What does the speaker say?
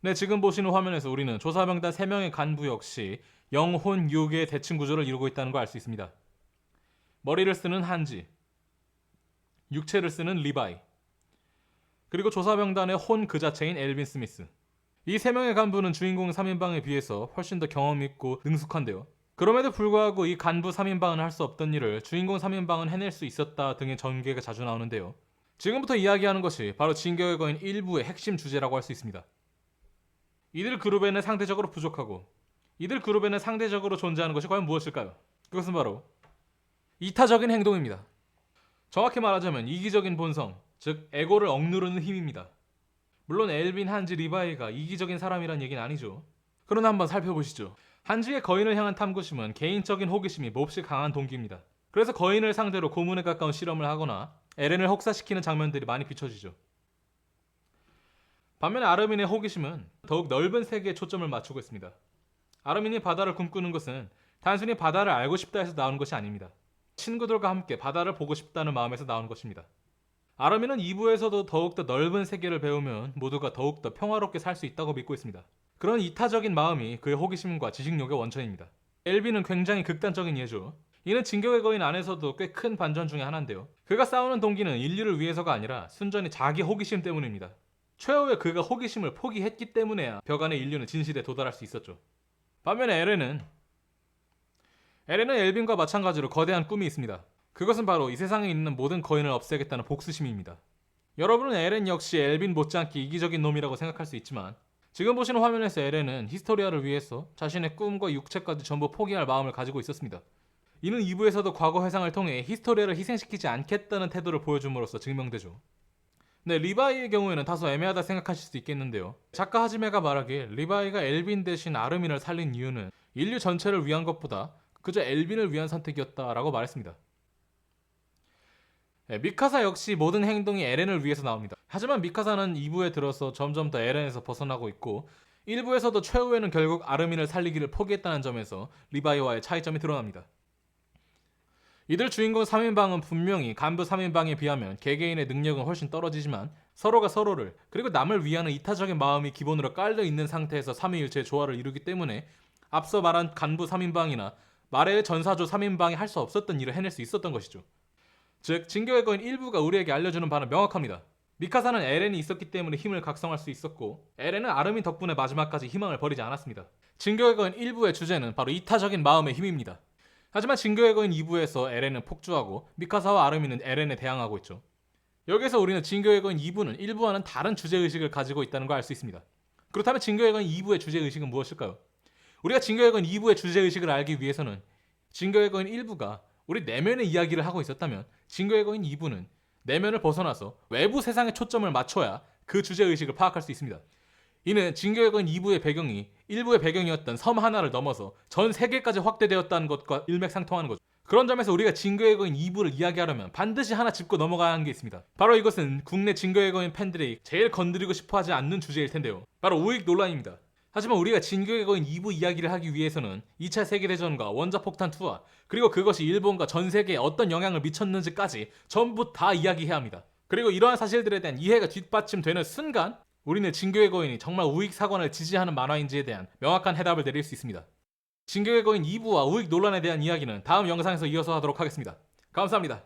네, 지금 보시는 화면에서 우리는 조사병단 3명의 간부 역시 영혼, 육의 대칭 구조를 이루고 있다는 걸 알 수 있습니다. 머리를 쓰는 한지, 육체를 쓰는 리바이, 그리고 조사병단의 혼 그 자체인 엘빈 스미스. 이 3명의 간부는 주인공 3인방에 비해서 훨씬 더 경험 있고 능숙한데요. 그럼에도 불구하고 이 간부 3인방은 할 수 없던 일을 주인공 3인방은 해낼 수 있었다 등의 전개가 자주 나오는데요. 지금부터 이야기하는 것이 바로 진격의 거인 일부의 핵심 주제라고 할 수 있습니다. 이들 그룹에는 상대적으로 부족하고 이들 그룹에는 상대적으로 존재하는 것이 과연 무엇일까요? 그것은 바로 이타적인 행동입니다. 정확히 말하자면 이기적인 본성, 즉 에고를 억누르는 힘입니다. 물론 엘빈, 한지, 리바이가 이기적인 사람이란 얘기는 아니죠. 그러나 한번 살펴보시죠. 한지의 거인을 향한 탐구심은 개인적인 호기심이 몹시 강한 동기입니다. 그래서 거인을 상대로 고문에 가까운 실험을 하거나 에렌을 혹사시키는 장면들이 많이 비춰지죠. 반면에 아르민의 호기심은 더욱 넓은 세계에 초점을 맞추고 있습니다. 아르민이 바다를 꿈꾸는 것은 단순히 바다를 알고 싶다 해서 나오는 것이 아닙니다. 친구들과 함께 바다를 보고 싶다는 마음에서 나오는 것입니다. 아르민은 2부에서도 더욱더 넓은 세계를 배우면 모두가 더욱더 평화롭게 살 수 있다고 믿고 있습니다. 그런 이타적인 마음이 그의 호기심과 지식욕의 원천입니다. 엘빈은 굉장히 극단적인 예죠. 이는 진격의 거인 안에서도 꽤 큰 반전 중에 하나인데요. 그가 싸우는 동기는 인류를 위해서가 아니라 순전히 자기 호기심 때문입니다. 최후에 그가 호기심을 포기했기 때문에야 벽 안의 인류는 진실에 도달할 수 있었죠. 반면에 에렌은 엘빈과 마찬가지로 거대한 꿈이 있습니다. 그것은 바로 이 세상에 있는 모든 거인을 없애겠다는 복수심입니다. 여러분은 에렌 역시 엘빈 못지않게 이기적인 놈이라고 생각할 수 있지만 지금 보시는 화면에서 에렌은 히스토리아를 위해서 자신의 꿈과 육체까지 전부 포기할 마음을 가지고 있었습니다. 이는 2부에서도 과거 회상을 통해 히스토리아를 희생시키지 않겠다는 태도를 보여줌으로써 증명되죠. 네, 리바이의 경우에는 다소 애매하다 생각하실 수도 있겠는데요. 작가 하지메가 말하기에 리바이가 엘빈 대신 아르민을 살린 이유는 인류 전체를 위한 것보다 그저 엘빈을 위한 선택이었다라고 말했습니다. 네, 미카사 역시 모든 행동이 에렌을 위해서 나옵니다. 하지만 미카사는 2부에 들어서 점점 더 에렌에서 벗어나고 있고 1부에서도 최후에는 결국 아르민을 살리기를 포기했다는 점에서 리바이와의 차이점이 드러납니다. 이들 주인공 3인방은 분명히 간부 3인방에 비하면 개개인의 능력은 훨씬 떨어지지만 서로가 서로를 그리고 남을 위하는 이타적인 마음이 기본으로 깔려 있는 상태에서 삼위일체의 조화를 이루기 때문에 앞서 말한 간부 3인방이나 마레의 전사조 3인방이 할 수 없었던 일을 해낼 수 있었던 것이죠. 즉 진격의 거인 일부가 우리에게 알려주는 바는 명확합니다. 미카사는 에렌이 있었기 때문에 힘을 각성할 수 있었고 에렌은 아르민 덕분에 마지막까지 희망을 버리지 않았습니다. 진격의 거인 일부의 주제는 바로 이타적인 마음의 힘입니다. 하지만 진격의 거인 2부에서 에렌은 폭주하고 미카사와 아르민은 에렌에 대항하고 있죠. 여기서 우리는 진격의 거인 2부는 1부와는 다른 주제의식을 가지고 있다는 걸 알 수 있습니다. 그렇다면 진격의 거인 2부의 주제의식은 무엇일까요? 우리가 진격의 거인 2부의 주제의식을 알기 위해서는 진격의 거인 1부가 우리 내면의 이야기를 하고 있었다면 진격의 거인 2부는 내면을 벗어나서 외부 세상에 초점을 맞춰야 그 주제의식을 파악할 수 있습니다. 이는 진격의 거인 2부의 배경이 1부의 배경이었던 섬 하나를 넘어서 전 세계까지 확대되었다는 것과 일맥상통하는 거죠. 그런 점에서 우리가 진격의 거인 2부를 이야기하려면 반드시 하나 짚고 넘어가야 하는 게 있습니다. 바로 이것은 국내 진격의 거인 팬들이 제일 건드리고 싶어하지 않는 주제일 텐데요. 바로 우익 논란입니다. 하지만 우리가 진격의 거인 2부 이야기를 하기 위해서는 2차 세계대전과 원자폭탄 투하 그리고 그것이 일본과 전 세계에 어떤 영향을 미쳤는지까지 전부 다 이야기해야 합니다. 그리고 이러한 사실들에 대한 이해가 뒷받침되는 순간 우리는 진격의 거인이 정말 우익 사관을 지지하는 만화인지에 대한 명확한 해답을 내릴 수 있습니다. 진격의 거인 2부와 우익 논란에 대한 이야기는 다음 영상에서 이어서 하도록 하겠습니다. 감사합니다.